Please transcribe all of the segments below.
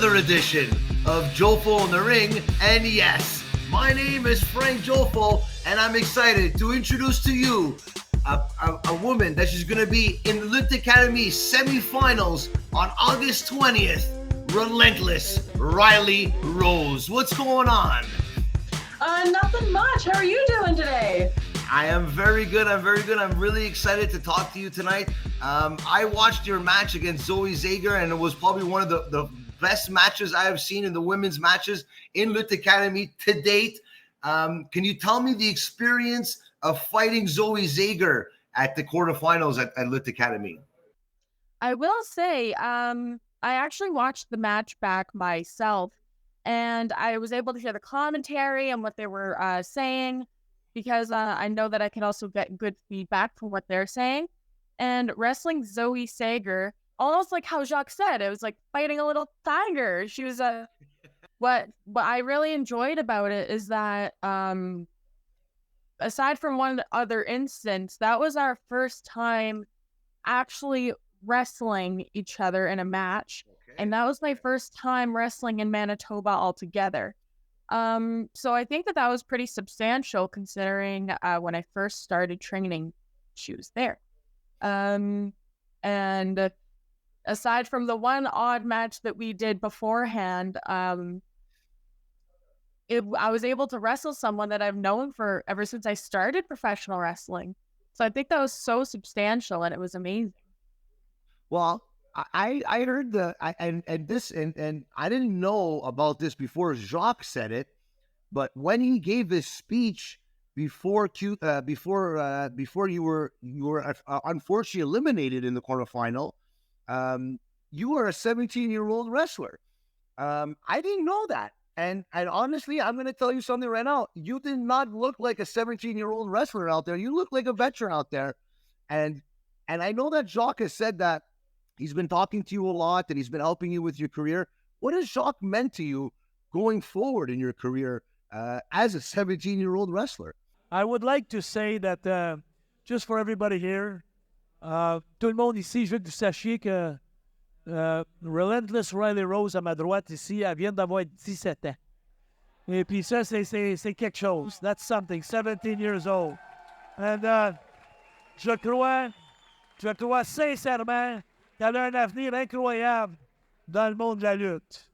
another edition of Jofo in the Ring. And yes, my name is Frank Jofo, and I'm excited to introduce to you a woman that she's going to be in the Lutte Academie semifinals on August 20th. Relentless, Rylie Rose. What's going on? Nothing much. How are you doing today? I am very good. I'm really excited to talk to you tonight. I watched your match against Zoe Sager, and it was probably one of the best matches I have seen in the women's matches in Lutte Academie to date. Can you tell me the experience of fighting Zoe Sager at the quarterfinals at Lutte Academie? I will say, I actually watched the match back myself, and I was able to hear the commentary and what they were saying, because I know that I can also get good feedback from what they're saying. And wrestling Zoe Sager, almost like how Jacques said, it was like fighting a little tiger. She was what I really enjoyed about it is that aside from one other instance, that was our first time actually wrestling each other in a match. Okay. And that was my first time wrestling in Manitoba altogether. So I think that was pretty substantial considering when I first started training, she was there. And aside from the one odd match that we did beforehand, I was able to wrestle someone that I've known for ever since I started professional wrestling. So I think that was so substantial, and it was amazing. Well, I heard and I didn't know about this before Jacques said it, but when he gave this speech before you were unfortunately eliminated in the quarterfinal, you were a 17-year-old wrestler. I didn't know that, and honestly, I'm going to tell you something right now. You did not look like a 17-year-old wrestler out there. You look like a veteran out there, and I know that Jacques has said that he's been talking to you a lot, and he's been helping you with your career. What has Jacques meant to you going forward in your career as a 17-year-old wrestler? I would like to say that, just for everybody here, tout le monde ici, je veux que vous sachiez que Relentless Rylie Rose à ma droite ici, elle vient d'avoir 17 ans. Et puis ça, c'est quelque chose. That's something, 17 years old. And je crois sincèrement qu'elle a un avenir incroyable dans le monde de la lutte.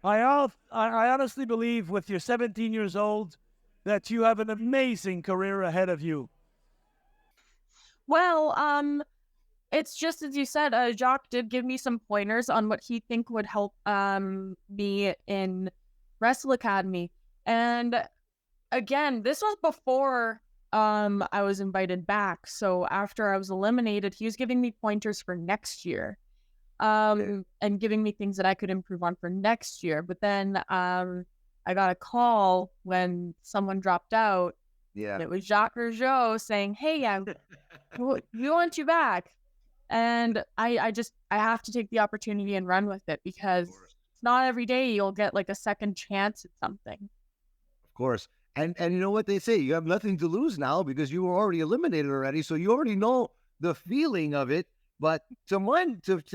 I honestly believe with your 17 years old that you have an amazing career ahead of you. Well, it's just as you said, Jacques did give me some pointers on what he think would help me in Wrestle Academy. And again, this was before I was invited back. So after I was eliminated, he was giving me pointers for next year. And giving me things that I could improve on for next year. But then I got a call when someone dropped out. Yeah. And it was Jacques Rougeau saying, hey, we want you back. And I have to take the opportunity and run with it, because it's not every day you'll get like a second chance at something. Of course. And you know what they say, you have nothing to lose now because you were already eliminated already. So you already know the feeling of it. But to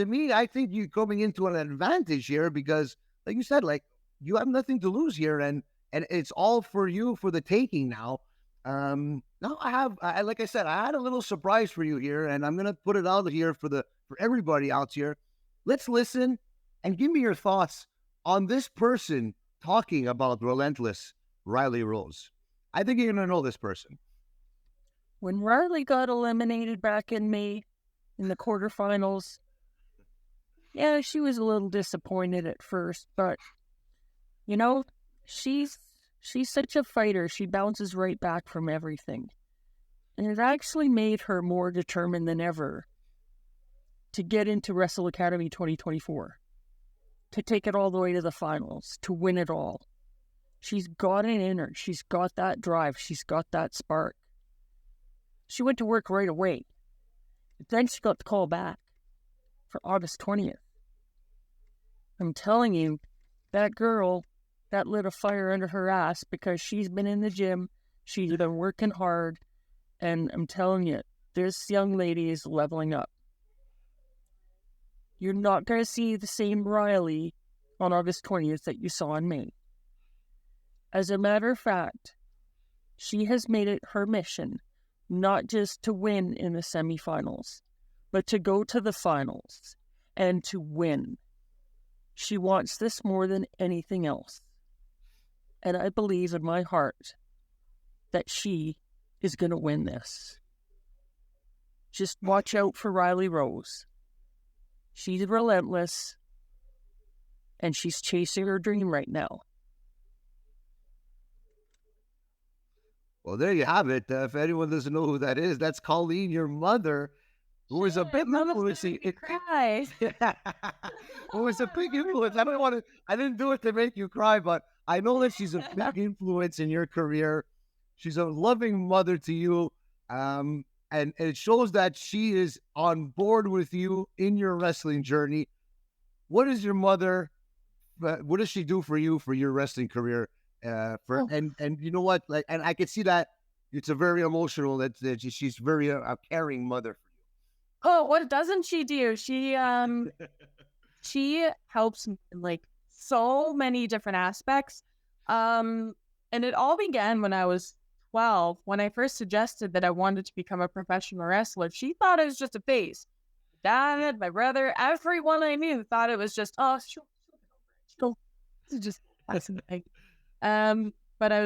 me, I think you're coming into an advantage here because, like you said, like you have nothing to lose here, and it's all for you for the taking now. Now like I said, I had a little surprise for you here, and I'm gonna put it out here for everybody out here. Let's listen and give me your thoughts on this person talking about Relentless, Rylie Rose. I think you're gonna know this person. When Rylie got eliminated back in May, in the quarterfinals, yeah, she was a little disappointed at first, but you know, she's such a fighter. She bounces right back from everything, and it actually made her more determined than ever to get into Wrestle Academy 2024, to take it all the way to the finals, to win it all. She's got it in her. She's got that drive. She's got that spark. She went to work right away. Then she got the call back for August 20th. I'm telling you, that girl, that lit a fire under her ass because she's been in the gym, she's been working hard, and I'm telling you, this young lady is leveling up. You're not going to see the same Rylie on August 20th that you saw in May. As a matter of fact, she has made it her mission not just to win in the semifinals, but to go to the finals and to win. She wants this more than anything else. And I believe in my heart that she is going to win this. Just watch out for Rylie Rose. She's relentless, and she's chasing her dream right now. Well, there you have it. If anyone doesn't know who that is, that's Colleen, your mother, who is a big influencing. Cry. Who is a big influence. I didn't do it to make you cry, but I know that she's a big influence in your career. She's a loving mother to you. And it shows that she is on board with you in your wrestling journey. What is your mother? What does she do for you for your wrestling career? And you know what? Like, and I can see that it's a very emotional. That she's very a caring mother for you. Oh, what doesn't she do? She helps me in like so many different aspects. And it all began when I was 12, when I first suggested that I wanted to become a professional wrestler. She thought it was just a phase. Dad, my brother, everyone I knew thought it was just, oh, she'll just fascinating. But I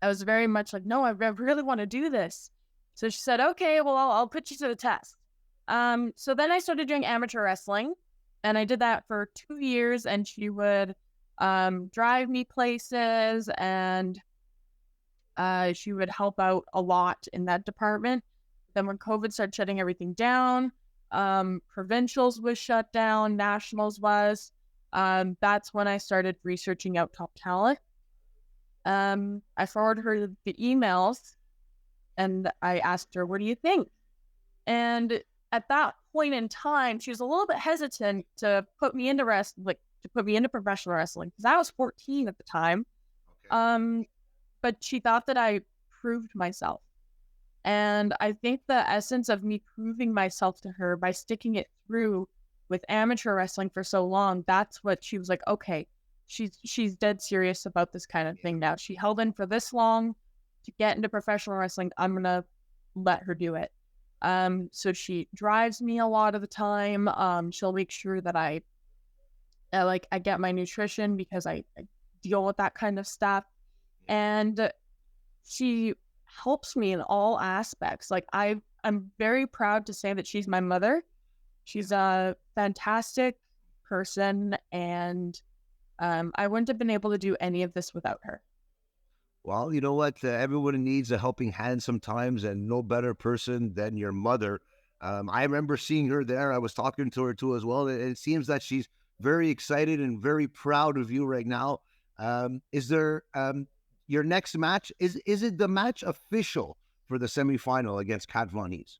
was very much like, no, I really want to do this. So she said, okay, well, I'll put you to the test. So then I started doing amateur wrestling, and I did that for 2 years, and she would drive me places, and she would help out a lot in that department. Then when COVID started shutting everything down, provincials was shut down, nationals was. That's when I started researching out top talent. I forwarded her the emails, and I asked her, what do you think? And at that point in time, she was a little bit hesitant to put me into professional wrestling, because I was 14 at the time. Okay. But she thought that I proved myself. And I think the essence of me proving myself to her by sticking it through with amateur wrestling for so long, that's what she was like, okay, she's dead serious about this kind of thing now. She held in for this long to get into professional wrestling. I'm going to let her do it. So she drives me a lot of the time. She'll make sure that I get my nutrition, because I deal with that kind of stuff. And she helps me in all aspects. Like, I'm very proud to say that she's my mother. She's a fantastic person, and I wouldn't have been able to do any of this without her. Well, you know what? Everyone needs a helping hand sometimes, and no better person than your mother. I remember seeing her there. I was talking to her too as well. And it seems that she's very excited and very proud of you right now. Is there your next match? Is it the match official for the semifinal against Kat Von Heez?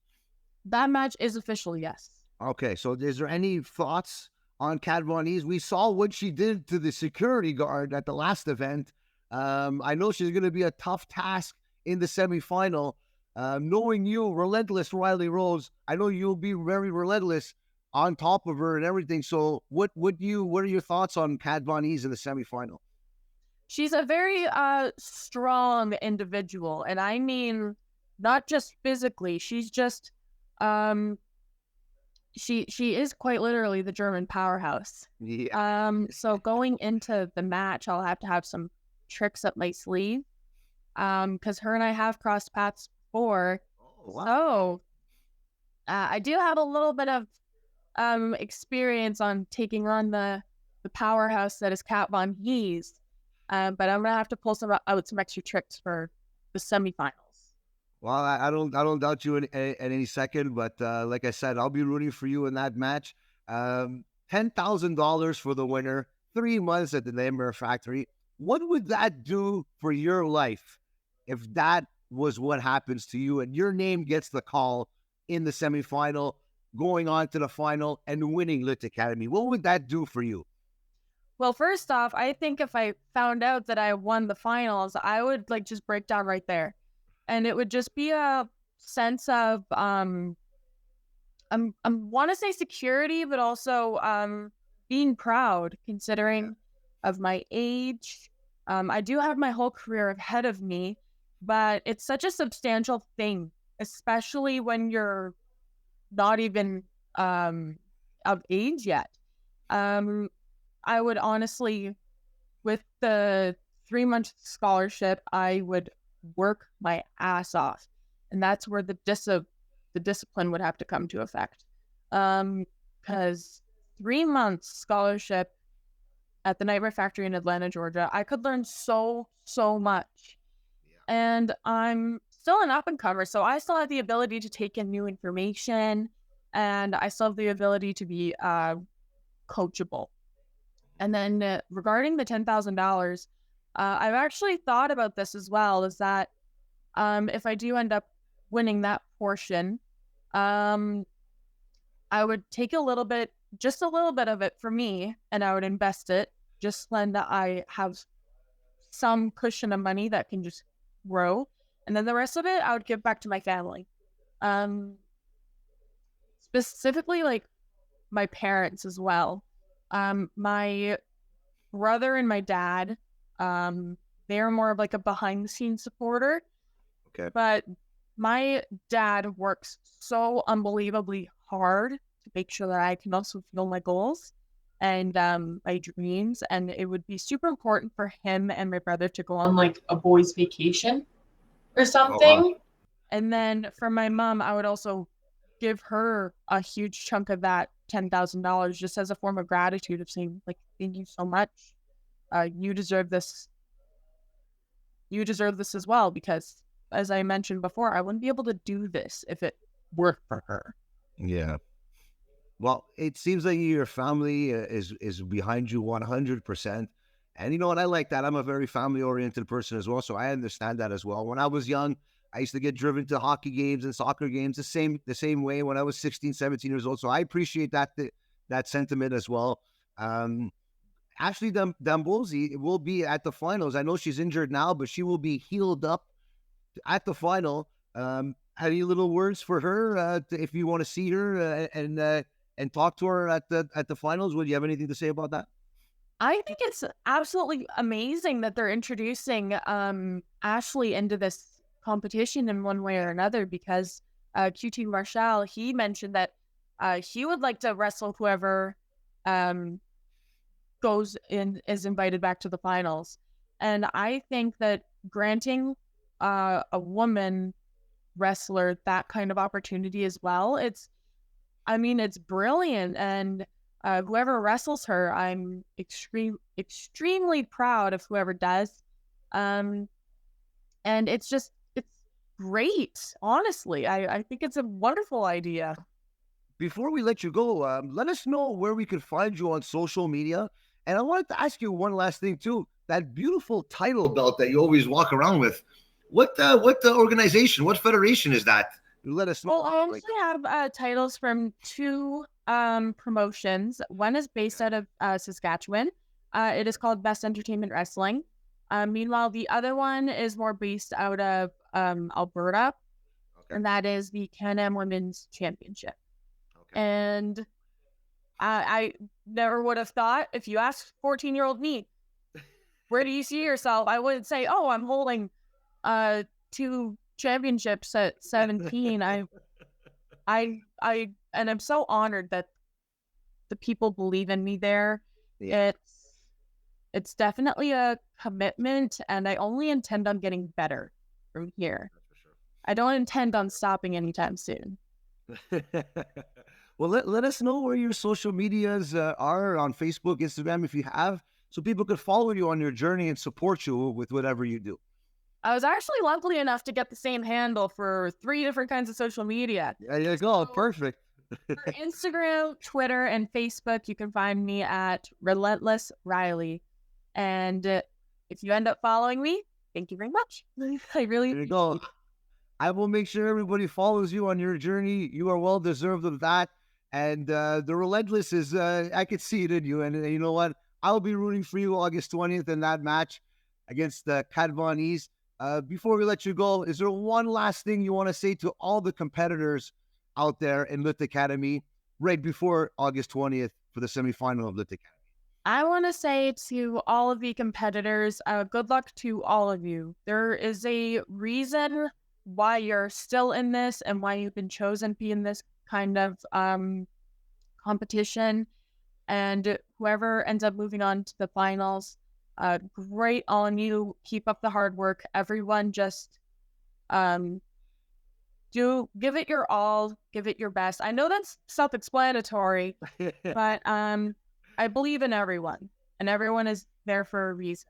That match is official, yes. Okay, so is there any thoughts on Kat Von Heez? We saw what she did to the security guard at the last event. I know she's going to be a tough task in the semifinal. Knowing you, Relentless Rylie Rose, I know you'll be very relentless on top of her and everything. So what are your thoughts on Kat Von Heez in the semifinal? She's a very strong individual, and I mean not just physically. She's just she is quite literally the German powerhouse. Yeah. So going into the match, I'll have to have some tricks up my sleeve, because her and I have crossed paths before. Oh, wow. So I do have a little bit of experience on taking on the powerhouse that is Kat Von Heez. But I'm gonna have to pull some extra tricks for the semifinals. Well, I don't doubt you in any second, but like I said, I'll be rooting for you in that match. $10,000 for the winner, 3 months at the Nightmare Factory. What would that do for your life if that was what happens to you and your name gets the call in the semifinal, going on to the final and winning Lutte Academie? What would that do for you? Well, first off, I think if I found out that I won the finals, I would just break down right there. And it would just be a sense of I want to say security, but also being proud considering of my age. I do have my whole career ahead of me, but it's such a substantial thing, especially when you're not even of age yet. I would honestly, with the 3-month scholarship, I would work my ass off, and that's where the discipline would have to come to effect. Because 3 months scholarship at the Nightmare Factory in Atlanta, Georgia, I could learn so much. And I'm still an up and comer, so I still have the ability to take in new information, and I still have the ability to be coachable. And then regarding the $10,000, I've actually thought about this as well, is that if I do end up winning that portion, I would take just a little bit of it for me, and I would invest it, just when I have some cushion of money that can just grow. And then the rest of it, I would give back to my family. Specifically, like, my parents as well. My brother and my dad, they're more of like a behind the scenes supporter. Okay. But my dad works so unbelievably hard to make sure that I can also fulfill my goals and my dreams. And it would be super important for him and my brother to go on like a boys' vacation or something. Oh, wow. And then for my mom, I would also give her a huge chunk of that $10,000 just as a form of gratitude, of saying, like, thank you so much. You deserve this. You deserve this as well, because as I mentioned before, I wouldn't be able to do this if it weren't for her. Yeah. Well, it seems like your family is behind you 100%. And you know what? I like that. I'm a very family-oriented person as well, so I understand that as well. When I was young, I used to get driven to hockey games and soccer games the same way when I was 16, 17 years old. So I appreciate that sentiment as well. Ashley Dambozi will be at the finals. I know she's injured now, but she will be healed up at the final. Any little words for her if you want to see her and talk to her at the finals? Would you have anything to say about that? I think it's absolutely amazing that they're introducing Ashley into this competition in one way or another, because QT Marshall, he mentioned that he would like to wrestle whoever is invited back to the finals. And I think that granting a woman wrestler that kind of opportunity as well, it's brilliant. And whoever wrestles her, I'm extremely proud of whoever does. And it's great. Honestly, I think it's a wonderful idea. Before we let you go, let us know where we can find you on social media. And I wanted to ask you one last thing too. That beautiful title belt that you always walk around with. What the organization, what federation is that? Let us know. Well, I actually have titles from 2 promotions. One is based out of Saskatchewan. It is called Best Entertainment Wrestling. Meanwhile, the other one is more based out of Alberta, and that is the Can-Am Women's Championship. Okay. And I never would have thought, if you asked 14-year-old me, where do you see yourself? I would say, oh, I'm holding 2 championships at 17. And I'm so honored that the people believe in me there. Yeah. It's definitely a commitment, and I only intend on getting better from here. Sure. I don't intend on stopping anytime soon. Well, let us know where your social medias are on Facebook, Instagram, if you have, so people could follow you on your journey and support you with whatever you do. I was actually lucky enough to get the same handle for 3 different kinds of social media. There you go. Perfect. For Instagram, Twitter, and Facebook, you can find me at Relentless Rylie. And if you end up following me, thank you very much. I really there you go. I will make sure everybody follows you on your journey. You are well deserved of that. And the Relentless is, I could see it in you. And you know what? I'll be rooting for you August 20th in that match against Kat Von Heez. Before we let you go, is there one last thing you want to say to all the competitors out there in Lutte Academie right before August 20th for the semifinal of Lutte Academie? I want to say to all of the competitors, good luck to all of you. There is a reason why you're still in this and why you've been chosen to be in this kind of competition. And whoever ends up moving on to the finals, great on you. Keep up the hard work. Everyone just give it your all, give it your best. I know that's self-explanatory, but I believe in everyone, and everyone is there for a reason.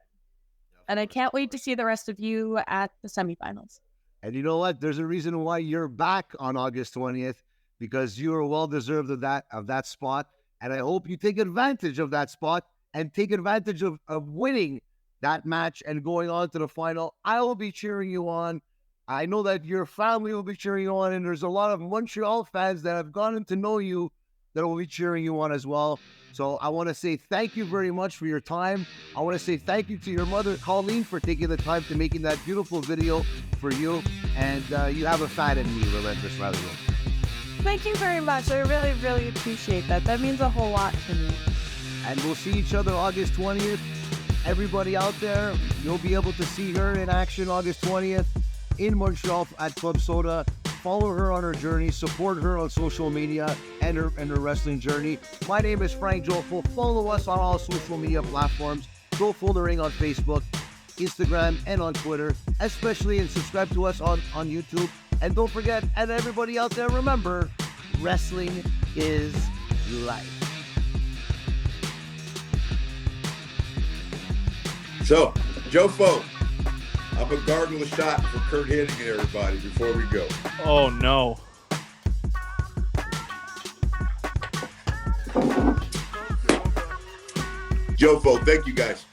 And I can't wait to see the rest of you at the semifinals. And you know what? There's a reason why you're back on August 20th, because you are well deserved of that spot. And I hope you take advantage of that spot and take advantage of winning that match and going on to the final. I will be cheering you on. I know that your family will be cheering you on, and there's a lot of Montreal fans that have gotten to know you that will be cheering you on as well. So I want to say thank you very much for your time. I want to say thank you to your mother, Colleen, for taking the time to making that beautiful video for you. And you have a fan in me, Relentless, Rylie Rose. Thank you very much. I really, really appreciate that. That means a whole lot to me. And we'll see each other August 20th. Everybody out there, you'll be able to see her in action August 20th in Montreal at Club Soda. Follow her on her journey, support her on social media and her wrestling journey. My name is Frank Jofo. Follow us on all social media platforms. Jofo the Ring on Facebook, Instagram, and on Twitter, especially, and subscribe to us on YouTube. And don't forget, and everybody out there, remember, wrestling is life. So, Jofo, I'm a gargle a shot for Kurt Hennig and everybody before we go. Oh, no. Jofo, thank you guys.